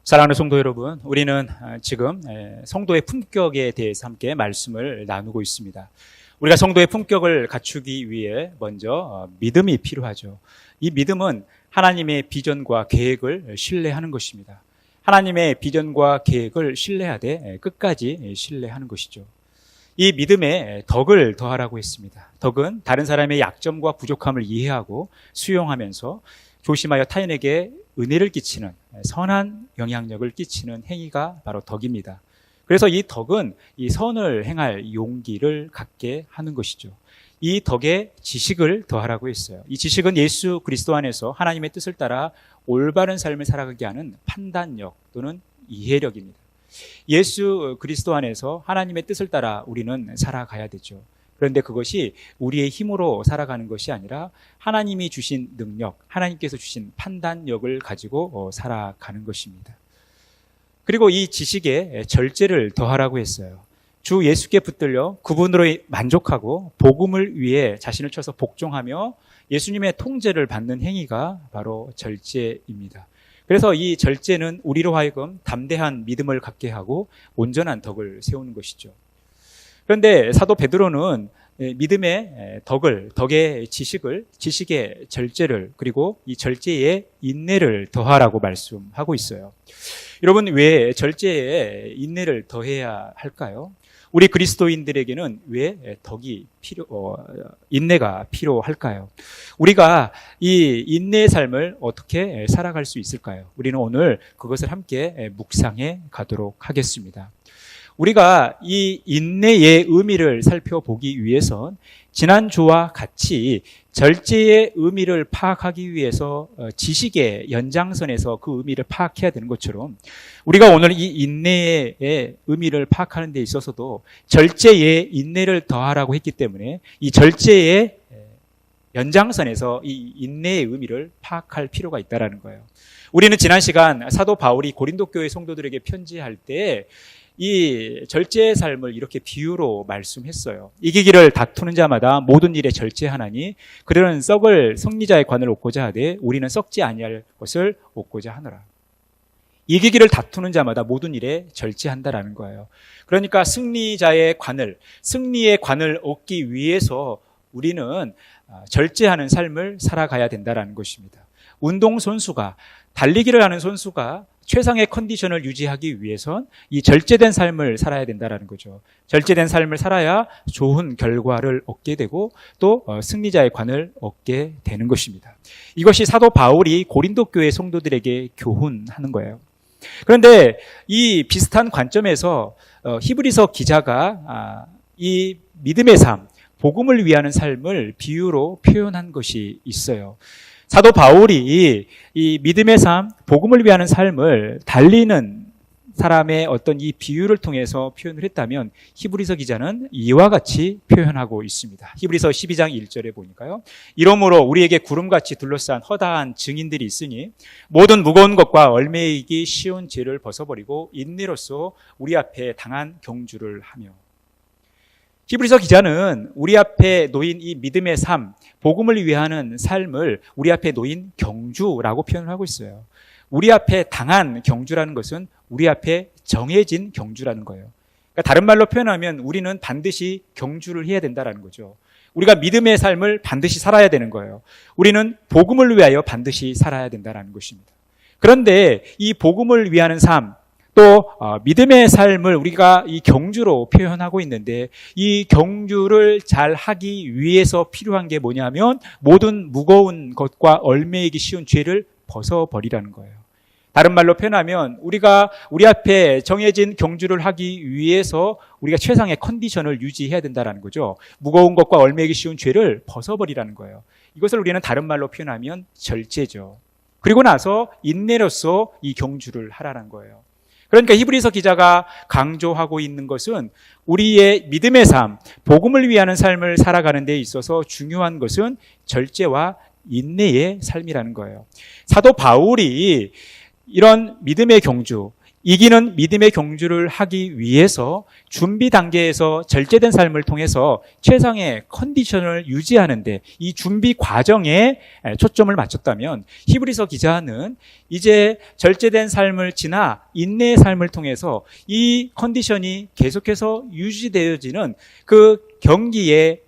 사랑하는 성도 여러분, 우리는 지금 성도의 품격에 대해서 함께 말씀을 나누고 있습니다. 우리가 성도의 품격을 갖추기 위해 먼저 믿음이 필요하죠. 이 믿음은 하나님의 비전과 계획을 신뢰하는 것입니다. 하나님의 비전과 계획을 신뢰하되 끝까지 신뢰하는 것이죠. 이 믿음에 덕을 더하라고 했습니다. 덕은 다른 사람의 약점과 부족함을 이해하고 수용하면서 조심하여 타인에게 은혜를 끼치는 선한 영향력을 끼치는 행위가 바로 덕입니다. 그래서 이 덕은 이 선을 행할 용기를 갖게 하는 것이죠. 이 덕에 지식을 더하라고 했어요. 이 지식은 예수 그리스도 안에서 하나님의 뜻을 따라 올바른 삶을 살아가게 하는 판단력 또는 이해력입니다. 예수 그리스도 안에서 하나님의 뜻을 따라 우리는 살아가야 되죠. 그런데 그것이 우리의 힘으로 살아가는 것이 아니라 하나님이 주신 능력, 하나님께서 주신 판단력을 가지고 살아가는 것입니다. 그리고 이 지식에 절제를 더하라고 했어요. 주 예수께 붙들려 그분으로 만족하고 복음을 위해 자신을 쳐서 복종하며 예수님의 통제를 받는 행위가 바로 절제입니다. 그래서 이 절제는 우리로 하여금 담대한 믿음을 갖게 하고 온전한 덕을 세우는 것이죠. 그런데 사도 베드로는 믿음의 덕의 지식의 절제를, 그리고 이 절제의 인내를 더하라고 말씀하고 있어요. 여러분, 왜 절제에 인내를 더해야 할까요? 우리 그리스도인들에게는 왜 인내가 필요할까요? 우리가 이 인내의 삶을 어떻게 살아갈 수 있을까요? 우리는 오늘 그것을 함께 묵상해 가도록 하겠습니다. 우리가 이 인내의 의미를 살펴보기 위해선 지난주와 같이 절제의 의미를 파악하기 위해서 지식의 연장선에서 그 의미를 파악해야 되는 것처럼 우리가 오늘 이 인내의 의미를 파악하는 데 있어서도 절제의 인내를 더하라고 했기 때문에 이 절제의 연장선에서 이 인내의 의미를 파악할 필요가 있다는 거예요. 우리는 지난 시간 사도 바울이 고린도 교회 성도들에게 편지할 때 이 절제의 삶을 이렇게 비유로 말씀했어요. 이기기를 다투는 자마다 모든 일에 절제하나니 그들은 썩을 승리자의 관을 얻고자 하되 우리는 썩지 아니할 것을 얻고자 하노라. 이기기를 다투는 자마다 모든 일에 절제한다라는 거예요. 그러니까 승리의 관을 얻기 위해서 우리는 절제하는 삶을 살아가야 된다라는 것입니다. 운동선수가, 달리기를 하는 선수가 최상의 컨디션을 유지하기 위해선 이 절제된 삶을 살아야 된다는 거죠. 절제된 삶을 살아야 좋은 결과를 얻게 되고 또 승리자의 관을 얻게 되는 것입니다. 이것이 사도 바울이 고린도 교회 성도들에게 교훈하는 거예요. 그런데 이 비슷한 관점에서 히브리서 기자가 이 믿음의 삶, 복음을 위하는 삶을 비유로 표현한 것이 있어요. 사도 바울이 이 믿음의 삶, 복음을 위하는 삶을 달리는 사람의 어떤 이 비유를 통해서 표현을 했다면 히브리서 기자는 이와 같이 표현하고 있습니다. 히브리서 12장 1절에 보니까요. 이러므로 우리에게 구름같이 둘러싼 허다한 증인들이 있으니 모든 무거운 것과 얽매이기 쉬운 죄를 벗어버리고 인내로써 우리 앞에 당한 경주를 하며. 히브리서 기자는 우리 앞에 놓인 이 믿음의 삶, 복음을 위하는 삶을 우리 앞에 놓인 경주라고 표현을 하고 있어요. 우리 앞에 당한 경주라는 것은 우리 앞에 정해진 경주라는 거예요. 그러니까 다른 말로 표현하면 우리는 반드시 경주를 해야 된다는 거죠. 우리가 믿음의 삶을 반드시 살아야 되는 거예요. 우리는 복음을 위하여 반드시 살아야 된다는 것입니다. 그런데 이 복음을 위하는 삶, 또 믿음의 삶을 우리가 이 경주로 표현하고 있는데 이 경주를 잘 하기 위해서 필요한 게 뭐냐면 모든 무거운 것과 얽매이기 쉬운 죄를 벗어버리라는 거예요. 다른 말로 표현하면 우리가 우리 앞에 정해진 경주를 하기 위해서 우리가 최상의 컨디션을 유지해야 된다는 거죠. 무거운 것과 얽매이기 쉬운 죄를 벗어버리라는 거예요. 이것을 우리는 다른 말로 표현하면 절제죠. 그리고 나서 인내로서 이 경주를 하라는 거예요. 그러니까 히브리서 기자가 강조하고 있는 것은 우리의 믿음의 삶, 복음을 위하는 삶을 살아가는 데 있어서 중요한 것은 절제와 인내의 삶이라는 거예요. 사도 바울이 이런 믿음의 경주, 이기는 믿음의 경주를 하기 위해서 준비 단계에서 절제된 삶을 통해서 최상의 컨디션을 유지하는데 이 준비 과정에 초점을 맞췄다면 히브리서 기자는 이제 절제된 삶을 지나 인내의 삶을 통해서 이 컨디션이 계속해서 유지되어지는 그 경기의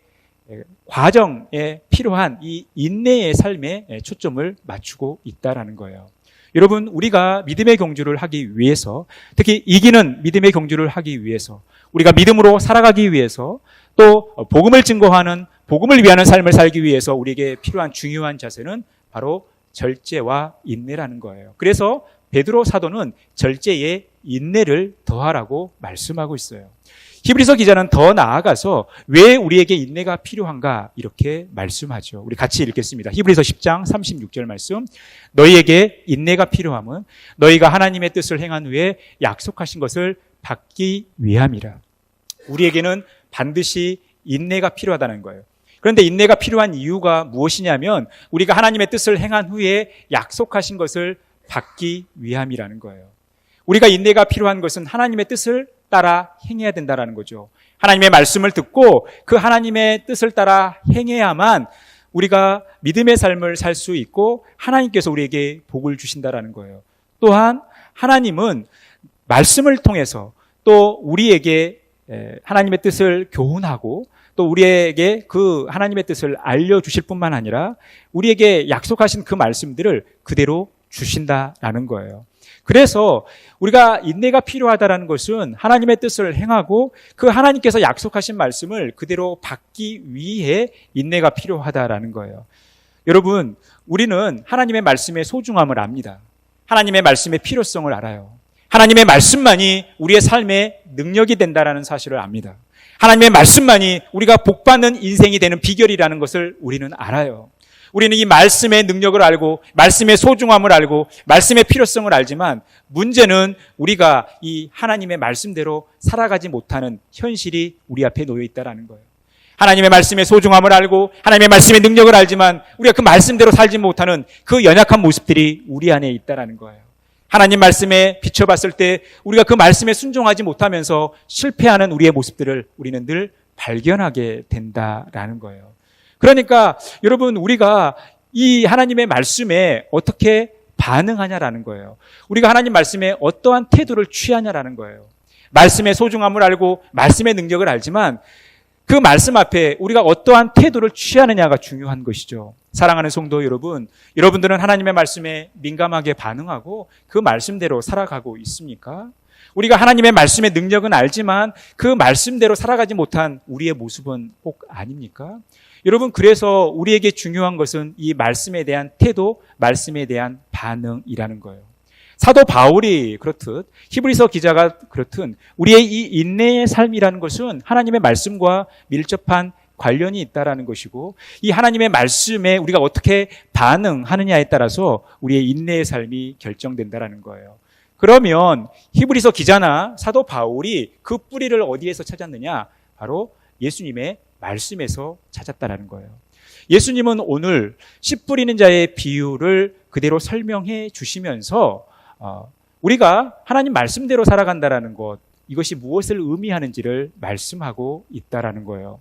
과정에 필요한 이 인내의 삶에 초점을 맞추고 있다라는 거예요. 여러분, 우리가 믿음의 경주를 하기 위해서, 특히 이기는 믿음의 경주를 하기 위해서, 우리가 믿음으로 살아가기 위해서, 또 복음을 증거하는, 복음을 위하는 삶을 살기 위해서 우리에게 필요한 중요한 자세는 바로 절제와 인내라는 거예요. 그래서 베드로 사도는 절제에 인내를 더하라고 말씀하고 있어요. 히브리서 기자는 더 나아가서 왜 우리에게 인내가 필요한가 이렇게 말씀하죠. 우리 같이 읽겠습니다. 히브리서 10장 36절 말씀. 너희에게 인내가 필요함은 너희가 하나님의 뜻을 행한 후에 약속하신 것을 받기 위함이라. 우리에게는 반드시 인내가 필요하다는 거예요. 그런데 인내가 필요한 이유가 무엇이냐면 우리가 하나님의 뜻을 행한 후에 약속하신 것을 받기 위함이라는 거예요. 우리가 인내가 필요한 것은 하나님의 뜻을 따라 행해야 된다는 거죠. 하나님의 말씀을 듣고 그 하나님의 뜻을 따라 행해야만 우리가 믿음의 삶을 살 수 있고 하나님께서 우리에게 복을 주신다는 거예요. 또한 하나님은 말씀을 통해서 또 우리에게 하나님의 뜻을 교훈하고 또 우리에게 그 하나님의 뜻을 알려주실 뿐만 아니라 우리에게 약속하신 그 말씀들을 그대로 주신다라는 거예요. 그래서 우리가 인내가 필요하다는 것은 하나님의 뜻을 행하고 그 하나님께서 약속하신 말씀을 그대로 받기 위해 인내가 필요하다라는 거예요. 여러분, 우리는 하나님의 말씀의 소중함을 압니다. 하나님의 말씀의 필요성을 알아요. 하나님의 말씀만이 우리의 삶의 능력이 된다는 사실을 압니다. 하나님의 말씀만이 우리가 복받는 인생이 되는 비결이라는 것을 우리는 알아요. 우리는 이 말씀의 능력을 알고 말씀의 소중함을 알고 말씀의 필요성을 알지만 문제는 우리가 이 하나님의 말씀대로 살아가지 못하는 현실이 우리 앞에 놓여 있다는 거예요. 하나님의 말씀의 소중함을 알고 하나님의 말씀의 능력을 알지만 우리가 그 말씀대로 살지 못하는 그 연약한 모습들이 우리 안에 있다는 거예요. 하나님 말씀에 비춰봤을 때 우리가 그 말씀에 순종하지 못하면서 실패하는 우리의 모습들을 우리는 늘 발견하게 된다라는 거예요. 그러니까 여러분, 우리가 이 하나님의 말씀에 어떻게 반응하냐라는 거예요. 우리가 하나님 말씀에 어떠한 태도를 취하냐라는 거예요. 말씀의 소중함을 알고 말씀의 능력을 알지만 그 말씀 앞에 우리가 어떠한 태도를 취하느냐가 중요한 것이죠. 사랑하는 성도 여러분, 여러분들은 하나님의 말씀에 민감하게 반응하고 그 말씀대로 살아가고 있습니까? 우리가 하나님의 말씀의 능력은 알지만 그 말씀대로 살아가지 못한 우리의 모습은 혹 아닙니까? 여러분, 그래서 우리에게 중요한 것은 이 말씀에 대한 태도, 말씀에 대한 반응이라는 거예요. 사도 바울이 그렇듯 히브리서 기자가 그렇듯 우리의 이 인내의 삶이라는 것은 하나님의 말씀과 밀접한 관련이 있다라는 것이고 이 하나님의 말씀에 우리가 어떻게 반응하느냐에 따라서 우리의 인내의 삶이 결정된다라는 거예요. 그러면 히브리서 기자나 사도 바울이 그 뿌리를 어디에서 찾았느냐? 바로 예수님의 말씀에서 찾았다라는 거예요. 예수님은 오늘 씨 뿌리는 자의 비유를 그대로 설명해 주시면서 우리가 하나님 말씀대로 살아간다라는 것, 이것이 무엇을 의미하는지를 말씀하고 있다라는 거예요.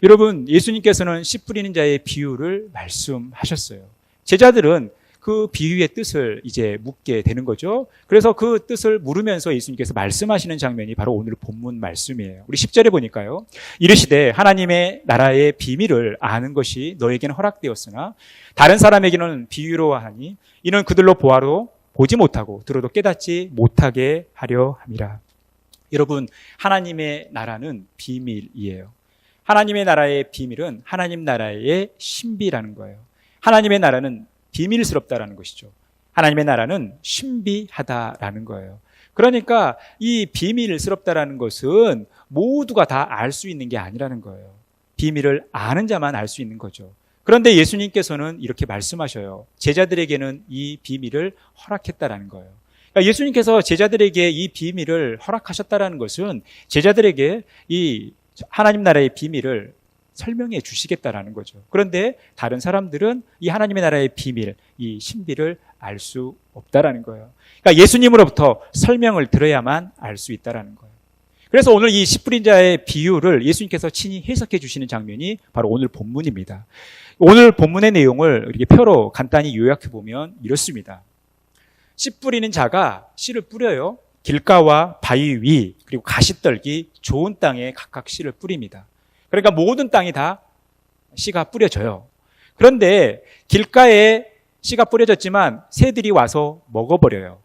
여러분, 예수님께서는 씨 뿌리는 자의 비유를 말씀하셨어요. 제자들은 그 비유의 뜻을 이제 묻게 되는 거죠. 그래서 그 뜻을 물으면서 예수님께서 말씀하시는 장면이 바로 오늘 본문 말씀이에요. 우리 10절에 보니까요. 이르시되 하나님의 나라의 비밀을 아는 것이 너에게는 허락되었으나 다른 사람에게는 비유로 하니 이는 그들로 보아도 보지 못하고 들어도 깨닫지 못하게 하려 함이라. 여러분, 하나님의 나라는 비밀이에요. 하나님의 나라의 비밀은 하나님 나라의 신비라는 거예요. 하나님의 나라는 비밀스럽다라는 것이죠. 하나님의 나라는 신비하다라는 거예요. 그러니까 이 비밀스럽다라는 것은 모두가 다 알 수 있는 게 아니라는 거예요. 비밀을 아는 자만 알 수 있는 거죠. 그런데 예수님께서는 이렇게 말씀하셔요. 제자들에게는 이 비밀을 허락했다라는 거예요. 그러니까 예수님께서 제자들에게 이 비밀을 허락하셨다라는 것은 제자들에게 이 하나님 나라의 비밀을 설명해 주시겠다라는 거죠. 그런데 다른 사람들은 이 하나님의 나라의 비밀, 이 신비를 알 수 없다라는 거예요. 그러니까 예수님으로부터 설명을 들어야만 알 수 있다라는 거예요. 그래서 오늘 이 씨 뿌린 자의 비유를 예수님께서 친히 해석해 주시는 장면이 바로 오늘 본문입니다. 오늘 본문의 내용을 이렇게 표로 간단히 요약해 보면 이렇습니다. 씨 뿌리는 자가 씨를 뿌려요. 길가와 바위 위 그리고 가시떨기 좋은 땅에 각각 씨를 뿌립니다. 그러니까 모든 땅이 다 씨가 뿌려져요. 그런데 길가에 씨가 뿌려졌지만 새들이 와서 먹어버려요.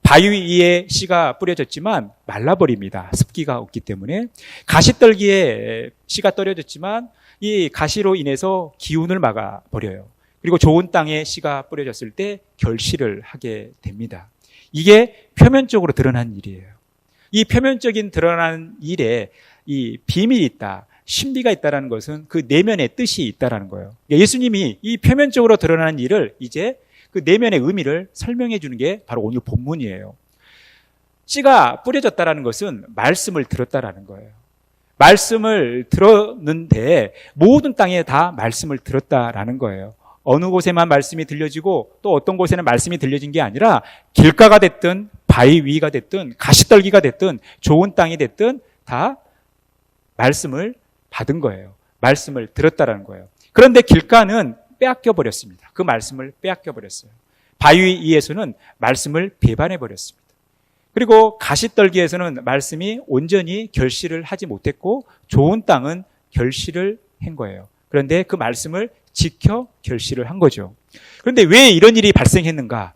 바위 위에 씨가 뿌려졌지만 말라버립니다. 습기가 없기 때문에. 가시떨기에 씨가 떨어졌지만 이 가시로 인해서 기운을 막아버려요. 그리고 좋은 땅에 씨가 뿌려졌을 때 결실을 하게 됩니다. 이게 표면적으로 드러난 일이에요. 이 표면적인 드러난 일에 이 비밀이 있다, 신비가 있다는 것은 그 내면의 뜻이 있다는 거예요. 예수님이 이 표면적으로 드러나는 일을 이제 그 내면의 의미를 설명해 주는 게 바로 오늘 본문이에요. 씨가 뿌려졌다는 것은 말씀을 들었다라는 거예요. 말씀을 들었는데 모든 땅에 다 말씀을 들었다라는 거예요. 어느 곳에만 말씀이 들려지고 또 어떤 곳에는 말씀이 들려진 게 아니라 길가가 됐든 바위 위가 됐든 가시떨기가 됐든 좋은 땅이 됐든 다 말씀을 받은 거예요. 말씀을 들었다라는 거예요. 그런데 길가는 빼앗겨 버렸습니다. 그 말씀을 빼앗겨 버렸어요. 바위 위에서는 말씀을 배반해 버렸습니다. 그리고 가시떨기에서는 말씀이 온전히 결실을 하지 못했고 좋은 땅은 결실을 한 거예요. 그런데 그 말씀을 지켜 결실을 한 거죠. 그런데 왜 이런 일이 발생했는가?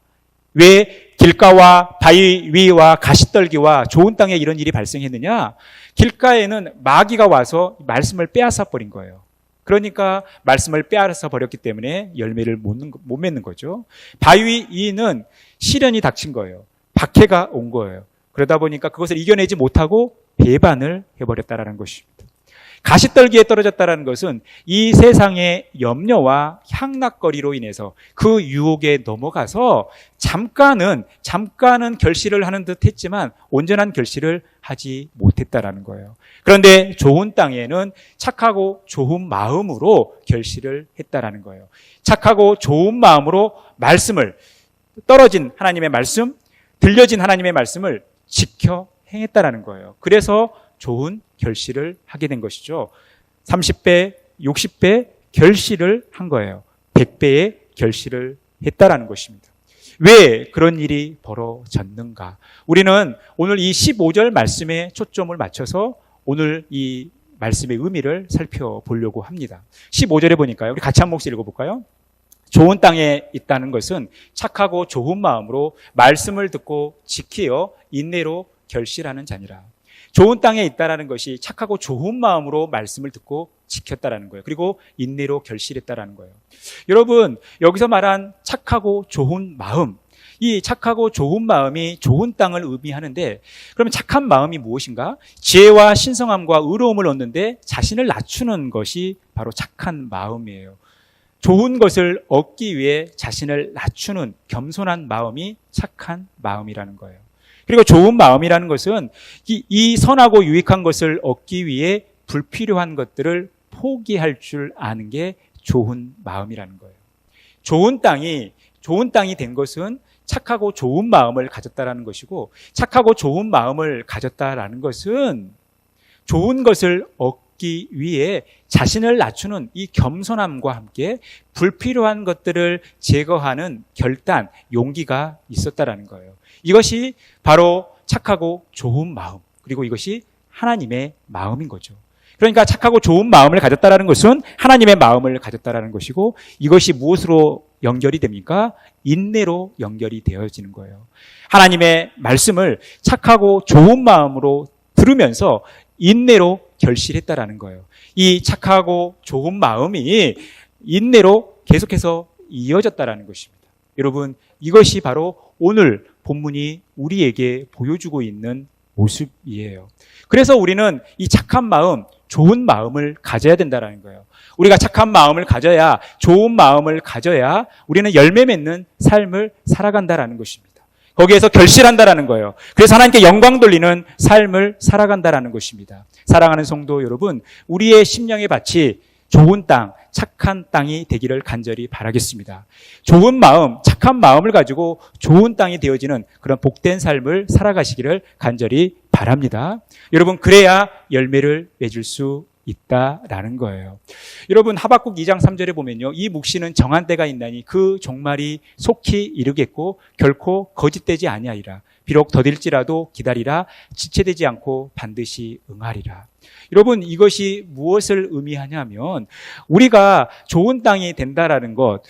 왜 길가와 바위 위와 가시떨기와 좋은 땅에 이런 일이 발생했느냐? 길가에는 마귀가 와서 말씀을 빼앗아 버린 거예요. 그러니까 말씀을 빼앗아 버렸기 때문에 열매를 못 맺는 거죠. 바위 위는 시련이 닥친 거예요. 박해가 온 거예요. 그러다 보니까 그것을 이겨내지 못하고 배반을 해버렸다라는 것입니다. 가시떨기에 떨어졌다는 것은 이 세상의 염려와 향락거리로 인해서 그 유혹에 넘어가서 잠깐은 결실을 하는 듯 했지만 온전한 결실을 하지 못했다라는 거예요. 그런데 좋은 땅에는 착하고 좋은 마음으로 결실을 했다라는 거예요. 착하고 좋은 마음으로 말씀을, 떨어진 하나님의 말씀, 들려진 하나님의 말씀을 지켜 행했다라는 거예요. 그래서 좋은 결실을 하게 된 것이죠. 30배, 60배 결실을 한 거예요. 100배의 결실을 했다라는 것입니다. 왜 그런 일이 벌어졌는가? 우리는 오늘 이 15절 말씀에 초점을 맞춰서 오늘 이 말씀의 의미를 살펴보려고 합니다. 15절에 보니까요. 우리 같이 한 목소리 읽어볼까요? 좋은 땅에 있다는 것은 착하고 좋은 마음으로 말씀을 듣고 지키어 인내로 결실하는 자니라. 좋은 땅에 있다라는 것이 착하고 좋은 마음으로 말씀을 듣고 지켰다라는 거예요. 그리고 인내로 결실했다라는 거예요. 여러분, 여기서 말한 착하고 좋은 마음, 이 착하고 좋은 마음이 좋은 땅을 의미하는데, 그러면 착한 마음이 무엇인가? 지혜와 신성함과 의로움을 얻는데 자신을 낮추는 것이 바로 착한 마음이에요. 좋은 것을 얻기 위해 자신을 낮추는 겸손한 마음이 착한 마음이라는 거예요. 그리고 좋은 마음이라는 것은 이 선하고 유익한 것을 얻기 위해 불필요한 것들을 포기할 줄 아는 게 좋은 마음이라는 거예요. 좋은 땅이 된 것은 착하고 좋은 마음을 가졌다라는 것이고, 착하고 좋은 마음을 가졌다라는 것은 좋은 것을 얻기 위해 자신을 낮추는 이 겸손함과 함께 불필요한 것들을 제거하는 결단, 용기가 있었다라는 거예요. 이것이 바로 착하고 좋은 마음, 그리고 이것이 하나님의 마음인 거죠. 그러니까 착하고 좋은 마음을 가졌다라는 것은 하나님의 마음을 가졌다라는 것이고, 이것이 무엇으로 연결이 됩니까? 인내로 연결이 되어지는 거예요. 하나님의 말씀을 착하고 좋은 마음으로 들으면서 인내로 결실했다라는 거예요. 이 착하고 좋은 마음이 인내로 계속해서 이어졌다라는 것입니다. 여러분, 이것이 바로 오늘 본문이 우리에게 보여주고 있는 모습이에요. 그래서 우리는 이 착한 마음, 좋은 마음을 가져야 된다는 거예요. 우리가 착한 마음을 가져야, 좋은 마음을 가져야 우리는 열매 맺는 삶을 살아간다는 것입니다. 거기에서 결실한다는 거예요. 그래서 하나님께 영광 돌리는 삶을 살아간다는 것입니다. 사랑하는 성도 여러분, 우리의 심령의 밭이 좋은 땅, 착한 땅이 되기를 간절히 바라겠습니다. 좋은 마음, 착한 마음을 가지고 좋은 땅이 되어지는 그런 복된 삶을 살아가시기를 간절히 바랍니다. 여러분, 그래야 열매를 맺을 수 있다라는 거예요. 여러분, 하박국 2장 3절에 보면요, 이 묵시는 정한 때가 있나니 그 종말이 속히 이르겠고 결코 거짓되지 아니하리라. 비록 더딜지라도 기다리라. 지체되지 않고 반드시 응하리라. 여러분, 이것이 무엇을 의미하냐면 우리가 좋은 땅이 된다라는 것,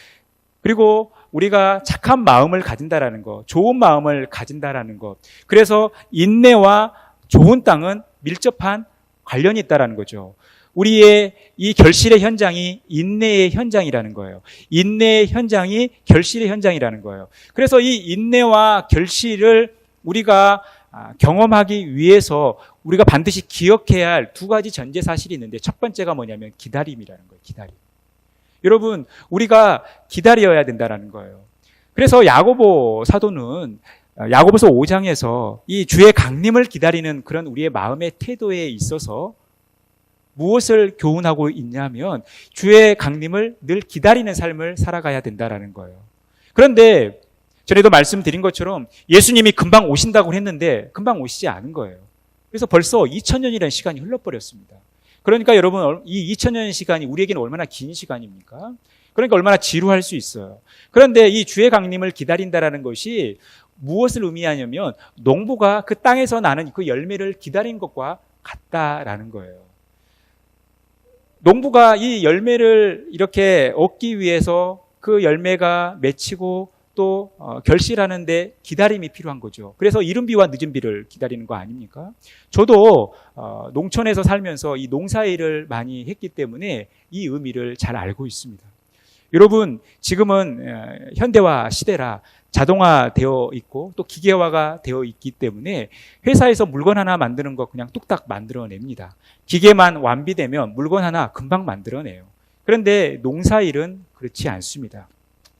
그리고 우리가 착한 마음을 가진다라는 것, 좋은 마음을 가진다라는 것, 그래서 인내와 좋은 땅은 밀접한 관련이 있다라는 거죠. 우리의 이 결실의 현장이 인내의 현장이라는 거예요. 인내의 현장이 결실의 현장이라는 거예요. 그래서 이 인내와 결실을 우리가 경험하기 위해서 우리가 반드시 기억해야 할 두 가지 전제 사실이 있는데, 첫 번째가 뭐냐면 기다림이라는 거예요. 기다림. 여러분, 우리가 기다려야 된다는 거예요. 그래서 야고보 사도는 야고보서 5장에서 이 주의 강림을 기다리는 그런 우리의 마음의 태도에 있어서 무엇을 교훈하고 있냐면 주의 강림을 늘 기다리는 삶을 살아가야 된다는 거예요. 그런데 전에도 말씀드린 것처럼 예수님이 금방 오신다고 했는데 금방 오시지 않은 거예요. 그래서 벌써 2000년이라는 시간이 흘러버렸습니다. 그러니까 여러분, 이 2000년 시간이 우리에게는 얼마나 긴 시간입니까? 그러니까 얼마나 지루할 수 있어요. 그런데 이 주의 강림을 기다린다라는 것이 무엇을 의미하냐면 농부가 그 땅에서 나는 그 열매를 기다린 것과 같다라는 거예요. 농부가 이 열매를 이렇게 얻기 위해서 그 열매가 맺히고 또 결실하는데 기다림이 필요한 거죠. 그래서 이른 비와 늦은 비를 기다리는 거 아닙니까? 저도 농촌에서 살면서 이 농사일을 많이 했기 때문에 이 의미를 잘 알고 있습니다. 여러분, 지금은 현대화 시대라 자동화되어 있고 또 기계화가 되어 있기 때문에 회사에서 물건 하나 만드는 거 그냥 뚝딱 만들어냅니다. 기계만 완비되면 물건 하나 금방 만들어내요. 그런데 농사일은 그렇지 않습니다.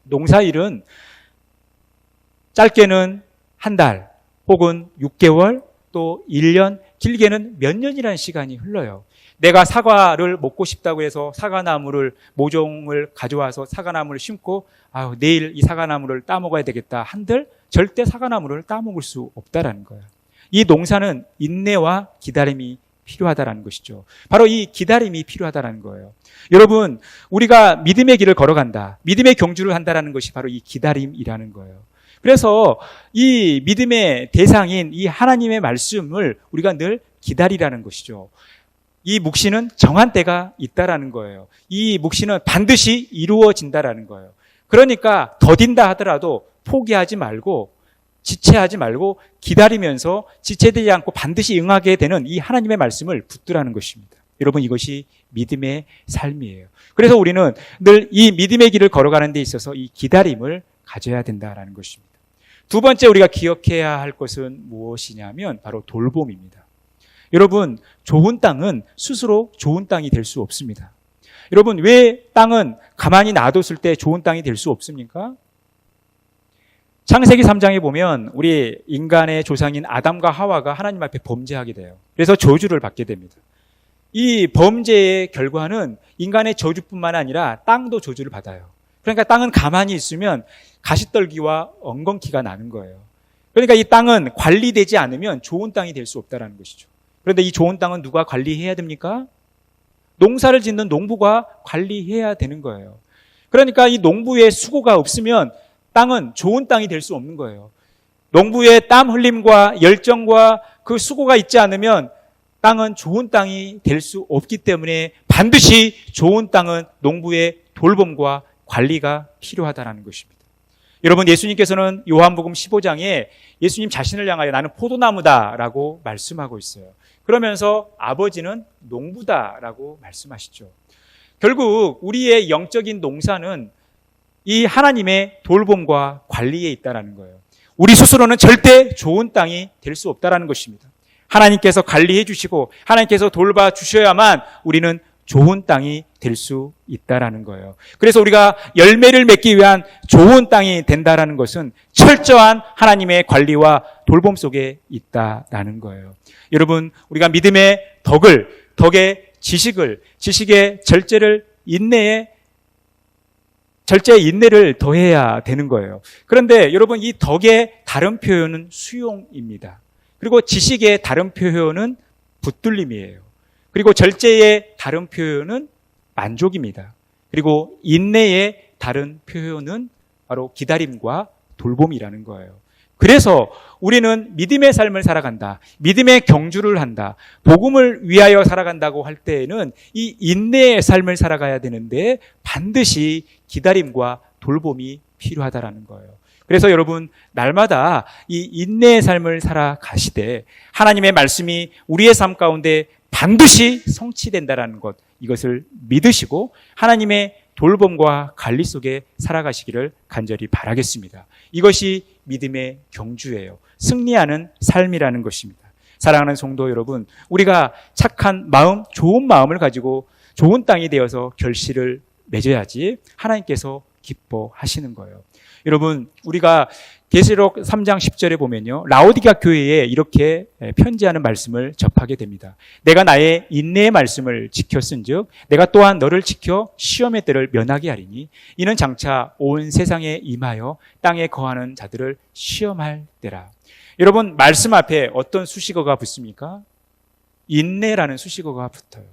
농사일은 짧게는 한 달 혹은 6개월 또 1년, 길게는 몇 년이라는 시간이 흘러요. 내가 사과를 먹고 싶다고 해서 사과나무를 모종을 가져와서 사과나무를 심고 내일 이 사과나무를 따먹어야 되겠다 한들 절대 사과나무를 따먹을 수 없다라는 거예요. 이 농사는 인내와 기다림이 필요하다라는 것이죠. 바로 이 기다림이 필요하다라는 거예요. 여러분, 우리가 믿음의 길을 걸어간다, 믿음의 경주를 한다라는 것이 바로 이 기다림이라는 거예요. 그래서 이 믿음의 대상인 이 하나님의 말씀을 우리가 늘 기다리라는 것이죠. 이 묵시는 정한 때가 있다라는 거예요. 이 묵시는 반드시 이루어진다라는 거예요. 그러니까 더딘다 하더라도 포기하지 말고 지체하지 말고 기다리면서 지체되지 않고 반드시 응하게 되는 이 하나님의 말씀을 붙들라는 것입니다. 여러분, 이것이 믿음의 삶이에요. 그래서 우리는 늘 이 믿음의 길을 걸어가는 데 있어서 이 기다림을 가져야 된다라는 것입니다. 두 번째 우리가 기억해야 할 것은 무엇이냐면 바로 돌봄입니다. 여러분, 좋은 땅은 스스로 좋은 땅이 될 수 없습니다. 여러분, 왜 땅은 가만히 놔뒀을 때 좋은 땅이 될 수 없습니까? 창세기 3장에 보면 우리 인간의 조상인 아담과 하와가 하나님 앞에 범죄하게 돼요. 그래서 저주를 받게 됩니다. 이 범죄의 결과는 인간의 저주뿐만 아니라 땅도 저주를 받아요. 그러니까 땅은 가만히 있으면 가시떨기와 엉겅퀴가 나는 거예요. 그러니까 이 땅은 관리되지 않으면 좋은 땅이 될 수 없다는 것이죠. 그런데 이 좋은 땅은 누가 관리해야 됩니까? 농사를 짓는 농부가 관리해야 되는 거예요. 그러니까 이 농부의 수고가 없으면 땅은 좋은 땅이 될 수 없는 거예요. 농부의 땀 흘림과 열정과 그 수고가 있지 않으면 땅은 좋은 땅이 될 수 없기 때문에 반드시 좋은 땅은 농부의 돌봄과 관리가 필요하다는 것입니다. 여러분, 예수님께서는 요한복음 15장에 예수님 자신을 향하여 나는 포도나무다라고 말씀하고 있어요. 그러면서 아버지는 농부다라고 말씀하시죠. 결국 우리의 영적인 농사는 이 하나님의 돌봄과 관리에 있다는 거예요. 우리 스스로는 절대 좋은 땅이 될 수 없다는 것입니다. 하나님께서 관리해 주시고 하나님께서 돌봐 주셔야만 우리는 좋은 땅이 될 수 있다는 거예요. 그래서 우리가 열매를 맺기 위한 좋은 땅이 된다는 것은 철저한 하나님의 관리와 돌봄 속에 있다는 거예요. 여러분, 우리가 믿음의 덕의 지식의 절제를 절제의 인내를 더해야 되는 거예요. 그런데 여러분, 이 덕의 다른 표현은 수용입니다. 그리고 지식의 다른 표현은 붙들림이에요. 그리고 절제의 다른 표현은 만족입니다. 그리고 인내의 다른 표현은 바로 기다림과 돌봄이라는 거예요. 그래서 우리는 믿음의 삶을 살아간다, 믿음의 경주를 한다, 복음을 위하여 살아간다고 할 때에는 이 인내의 삶을 살아가야 되는데 반드시 기다림과 돌봄이 필요하다라는 거예요. 그래서 여러분, 날마다 이 인내의 삶을 살아가시되 하나님의 말씀이 우리의 삶 가운데 반드시 성취된다라는 것, 이것을 믿으시고 하나님의 돌봄과 관리 속에 살아가시기를 간절히 바라겠습니다. 이것이 믿음의 경주예요. 승리하는 삶이라는 것입니다. 사랑하는 성도 여러분, 우리가 착한 마음, 좋은 마음을 가지고 좋은 땅이 되어서 결실을 맺어야지 하나님께서 기뻐하시는 거예요. 여러분, 우리가 계시록 3장 10절에 보면요, 라오디게아 교회에 이렇게 편지하는 말씀을 접하게 됩니다. 내가 나의 인내의 말씀을 지켰은즉 내가 또한 너를 지켜 시험의 때를 면하게 하리니 이는 장차 온 세상에 임하여 땅에 거하는 자들을 시험할 때라. 여러분, 말씀 앞에 어떤 수식어가 붙습니까? 인내라는 수식어가 붙어요.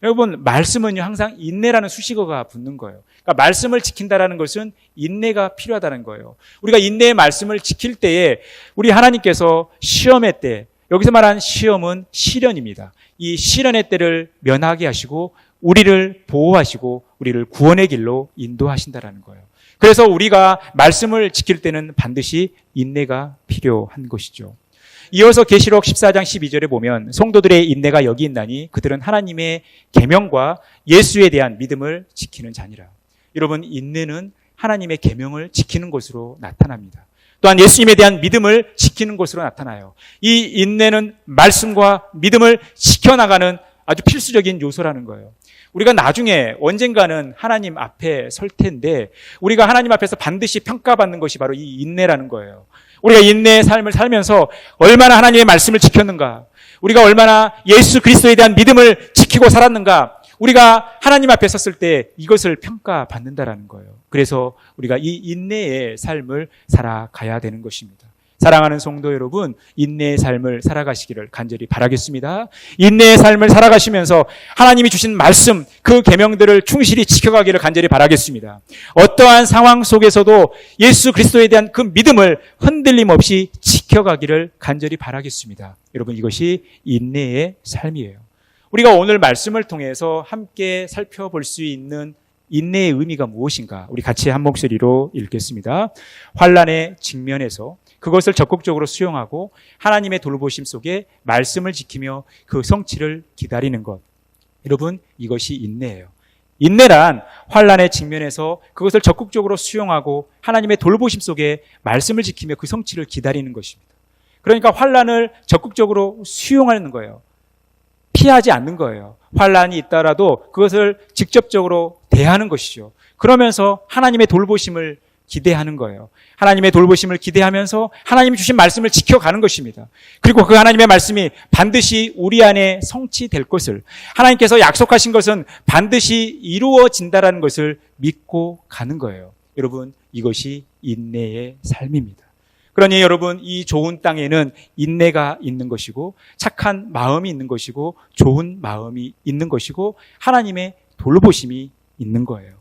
여러분, 말씀은요, 항상 인내라는 수식어가 붙는 거예요. 그러니까 말씀을 지킨다라는 것은 인내가 필요하다는 거예요. 우리가 인내의 말씀을 지킬 때에 우리 하나님께서 시험의 때, 여기서 말하는 시험은 시련입니다. 이 시련의 때를 면하게 하시고 우리를 보호하시고 우리를 구원의 길로 인도하신다라는 거예요. 그래서 우리가 말씀을 지킬 때는 반드시 인내가 필요한 것이죠. 이어서 계시록 14장 12절에 보면 성도들의 인내가 여기 있나니 그들은 하나님의 계명과 예수에 대한 믿음을 지키는 자니라. 여러분, 인내는 하나님의 계명을 지키는 것으로 나타납니다. 또한 예수님에 대한 믿음을 지키는 것으로 나타나요. 이 인내는 말씀과 믿음을 지켜나가는 아주 필수적인 요소라는 거예요. 우리가 나중에 언젠가는 하나님 앞에 설 텐데 우리가 하나님 앞에서 반드시 평가받는 것이 바로 이 인내라는 거예요. 우리가 인내의 삶을 살면서 얼마나 하나님의 말씀을 지켰는가, 우리가 얼마나 예수 그리스도에 대한 믿음을 지키고 살았는가, 우리가 하나님 앞에 섰을 때 이것을 평가받는다라는 거예요. 그래서 우리가 이 인내의 삶을 살아가야 되는 것입니다. 사랑하는 성도 여러분, 인내의 삶을 살아가시기를 간절히 바라겠습니다. 인내의 삶을 살아가시면서 하나님이 주신 말씀, 그 계명들을 충실히 지켜가기를 간절히 바라겠습니다. 어떠한 상황 속에서도 예수 그리스도에 대한 그 믿음을 흔들림 없이 지켜가기를 간절히 바라겠습니다. 여러분, 이것이 인내의 삶이에요. 우리가 오늘 말씀을 통해서 함께 살펴볼 수 있는 인내의 의미가 무엇인가? 우리 같이 한 목소리로 읽겠습니다. 환난의 직면에서 그것을 적극적으로 수용하고 하나님의 돌보심 속에 말씀을 지키며 그 성취를 기다리는 것. 여러분, 이것이 인내예요. 인내란 환난의 직면에서 그것을 적극적으로 수용하고 하나님의 돌보심 속에 말씀을 지키며 그 성취를 기다리는 것입니다. 그러니까 환난을 적극적으로 수용하는 거예요. 피하지 않는 거예요. 환난이 있더라도 그것을 직접적으로 대하는 것이죠. 그러면서 하나님의 돌보심을 기대하는 거예요. 하나님의 돌보심을 기대하면서 하나님이 주신 말씀을 지켜가는 것입니다. 그리고 그 하나님의 말씀이 반드시 우리 안에 성취될 것을, 하나님께서 약속하신 것은 반드시 이루어진다라는 것을 믿고 가는 거예요. 여러분, 이것이 인내의 삶입니다. 그러니 여러분, 이 좋은 땅에는 인내가 있는 것이고 착한 마음이 있는 것이고 좋은 마음이 있는 것이고 하나님의 돌보심이 있는 거예요.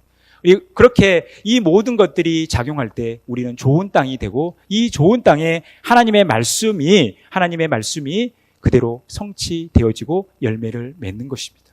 그렇게 이 모든 것들이 작용할 때 우리는 좋은 땅이 되고 이 좋은 땅에 하나님의 말씀이 그대로 성취되어지고 열매를 맺는 것입니다.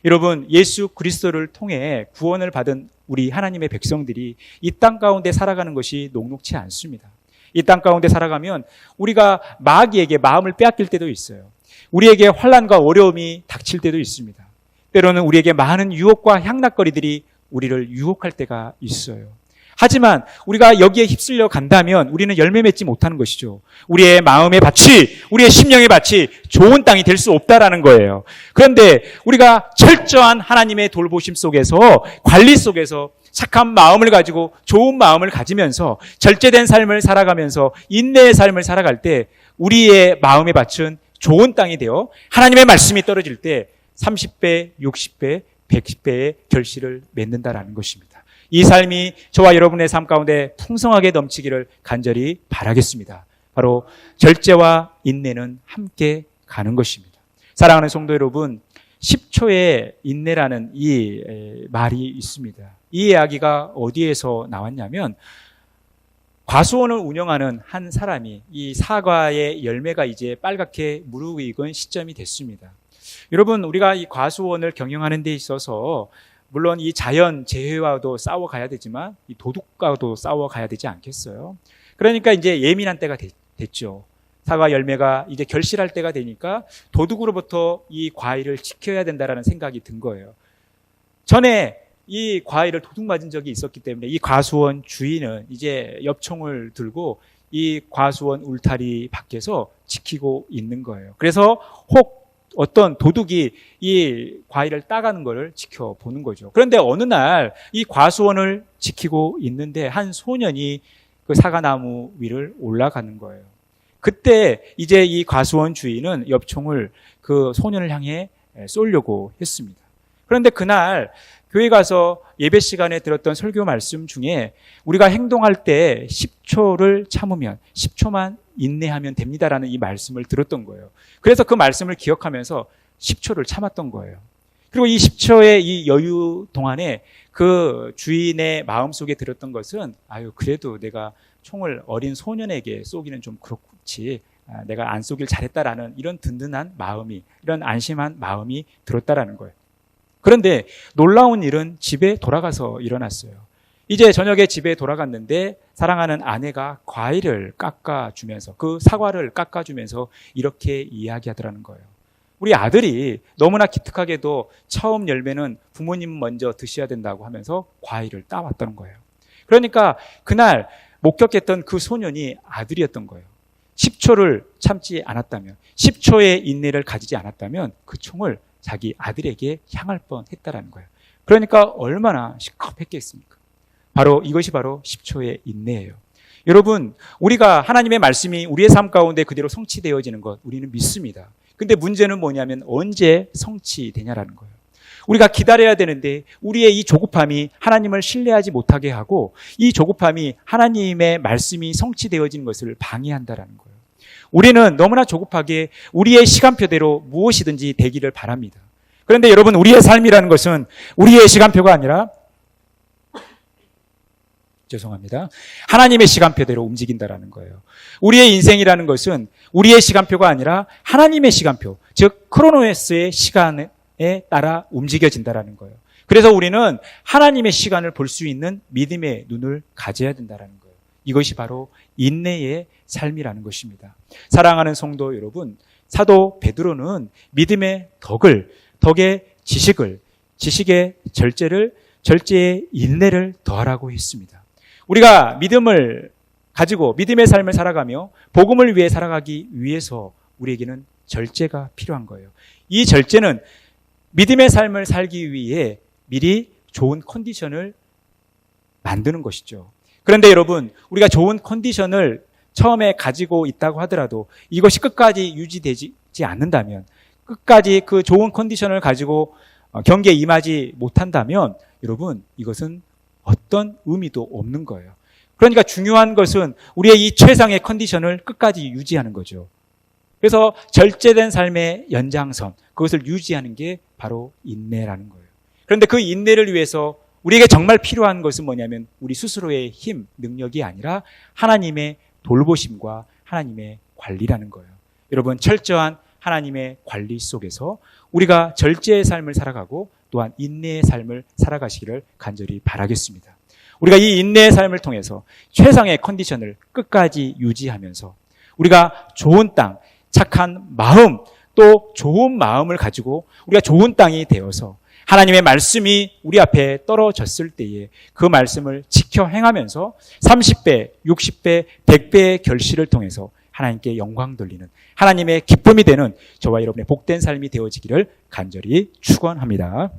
여러분, 예수 그리스도를 통해 구원을 받은 우리 하나님의 백성들이 이 땅 가운데 살아가는 것이 녹록치 않습니다. 이 땅 가운데 살아가면 우리가 마귀에게 마음을 빼앗길 때도 있어요. 우리에게 환난과 어려움이 닥칠 때도 있습니다. 때로는 우리에게 많은 유혹과 향락거리들이 우리를 유혹할 때가 있어요. 하지만 우리가 여기에 휩쓸려 간다면 우리는 열매 맺지 못하는 것이죠. 우리의 마음의 밭이, 우리의 심령의 밭이 좋은 땅이 될 수 없다라는 거예요. 그런데 우리가 철저한 하나님의 돌보심 속에서, 관리 속에서 착한 마음을 가지고 좋은 마음을 가지면서 절제된 삶을 살아가면서 인내의 삶을 살아갈 때 우리의 마음의 밭은 좋은 땅이 되어 하나님의 말씀이 떨어질 때 30배, 60배, 100배의 결실을 맺는다라는 것입니다. 이 삶이 저와 여러분의 삶 가운데 풍성하게 넘치기를 간절히 바라겠습니다. 바로 절제와 인내는 함께 가는 것입니다. 사랑하는 성도 여러분, 10초의 인내라는 이 말이 있습니다. 이 이야기가 어디에서 나왔냐면 과수원을 운영하는 한 사람이 이 사과의 열매가 이제 빨갛게 무르익은 시점이 됐습니다. 여러분, 우리가 이 과수원을 경영하는 데 있어서 물론 이 자연 재해와도 싸워가야 되지만 이 도둑과도 싸워가야 되지 않겠어요? 그러니까 이제 예민한 때가 됐죠. 사과 열매가 이제 결실할 때가 되니까 도둑으로부터 이 과일을 지켜야 된다라는 생각이 든 거예요. 전에 이 과일을 도둑 맞은 적이 있었기 때문에 이 과수원 주인은 이제 엽총을 들고 이 과수원 울타리 밖에서 지키고 있는 거예요. 그래서 혹 어떤 도둑이 이 과일을 따가는 것을 지켜보는 거죠. 그런데 어느 날 이 과수원을 지키고 있는데 한 소년이 그 사과나무 위를 올라가는 거예요. 그때 이제 이 과수원 주인은 엽총을 그 소년을 향해 쏘려고 했습니다. 그런데 그날 교회 가서 예배 시간에 들었던 설교 말씀 중에 우리가 행동할 때 10초를 참으면 10초만 인내하면 됩니다라는 이 말씀을 들었던 거예요. 그래서 그 말씀을 기억하면서 10초를 참았던 거예요. 그리고 이 10초의 이 여유 동안에 그 주인의 마음속에 들었던 것은 그래도 내가 총을 어린 소년에게 쏘기는 좀 그렇지, 내가 안 쏘길 잘했다라는 이런 든든한 마음이, 이런 안심한 마음이 들었다라는 거예요. 그런데 놀라운 일은 집에 돌아가서 일어났어요. 이제 저녁에 집에 돌아갔는데 사랑하는 아내가 과일을 깎아주면서, 그 사과를 깎아주면서 이렇게 이야기하더라는 거예요. 우리 아들이 너무나 기특하게도 처음 열매는 부모님 먼저 드셔야 된다고 하면서 과일을 따왔다는 거예요. 그러니까 그날 목격했던 그 소년이 아들이었던 거예요. 10초를 참지 않았다면, 10초의 인내를 가지지 않았다면 그 총을 자기 아들에게 향할 뻔했다라는 거예요. 그러니까 얼마나 시급했겠습니까? 이것이 바로 10초의 인내예요. 여러분, 우리가 하나님의 말씀이 우리의 삶 가운데 그대로 성취되어지는 것 우리는 믿습니다. 근데 문제는 뭐냐면 언제 성취되냐라는 거예요. 우리가 기다려야 되는데 우리의 이 조급함이 하나님을 신뢰하지 못하게 하고 이 조급함이 하나님의 말씀이 성취되어지는 것을 방해한다라는 거예요. 우리는 너무나 조급하게 우리의 시간표대로 무엇이든지 되기를 바랍니다. 그런데 여러분, 우리의 삶이라는 것은 우리의 시간표가 아니라 하나님의 시간표대로 움직인다라는 거예요. 우리의 인생이라는 것은 우리의 시간표가 아니라 하나님의 시간표, 즉 크로노스의 시간에 따라 움직여진다라는 거예요. 그래서 우리는 하나님의 시간을 볼 수 있는 믿음의 눈을 가져야 된다라는 거예요. 이것이 바로 인내의 삶이라는 것입니다. 사랑하는 성도 여러분, 사도 베드로는 믿음의 덕의 지식을, 지식의 절제를, 절제의 인내를 더하라고 했습니다. 우리가 믿음을 가지고 믿음의 삶을 살아가며 복음을 위해 살아가기 위해서 우리에게는 절제가 필요한 거예요. 이 절제는 믿음의 삶을 살기 위해 미리 좋은 컨디션을 만드는 것이죠. 그런데 여러분, 우리가 좋은 컨디션을 처음에 가지고 있다고 하더라도 이것이 끝까지 유지되지 않는다면, 끝까지 그 좋은 컨디션을 가지고 경기에 임하지 못한다면 여러분, 이것은 어떤 의미도 없는 거예요. 그러니까 중요한 것은 우리의 이 최상의 컨디션을 끝까지 유지하는 거죠. 그래서 절제된 삶의 연장선, 그것을 유지하는 게 바로 인내라는 거예요. 그런데 그 인내를 위해서 우리에게 정말 필요한 것은 뭐냐면 우리 스스로의 힘, 능력이 아니라 하나님의 돌보심과 하나님의 관리라는 거예요. 여러분, 철저한 하나님의 관리 속에서 우리가 절제의 삶을 살아가고 또한 인내의 삶을 살아가시기를 간절히 바라겠습니다. 우리가 이 인내의 삶을 통해서 최상의 컨디션을 끝까지 유지하면서 우리가 좋은 땅, 착한 마음, 또 좋은 마음을 가지고 우리가 좋은 땅이 되어서 하나님의 말씀이 우리 앞에 떨어졌을 때에 그 말씀을 지켜 행하면서 30배, 60배, 100배의 결실을 통해서 하나님께 영광 돌리는 하나님의 기쁨이 되는 저와 여러분의 복된 삶이 되어지기를 간절히 축원합니다.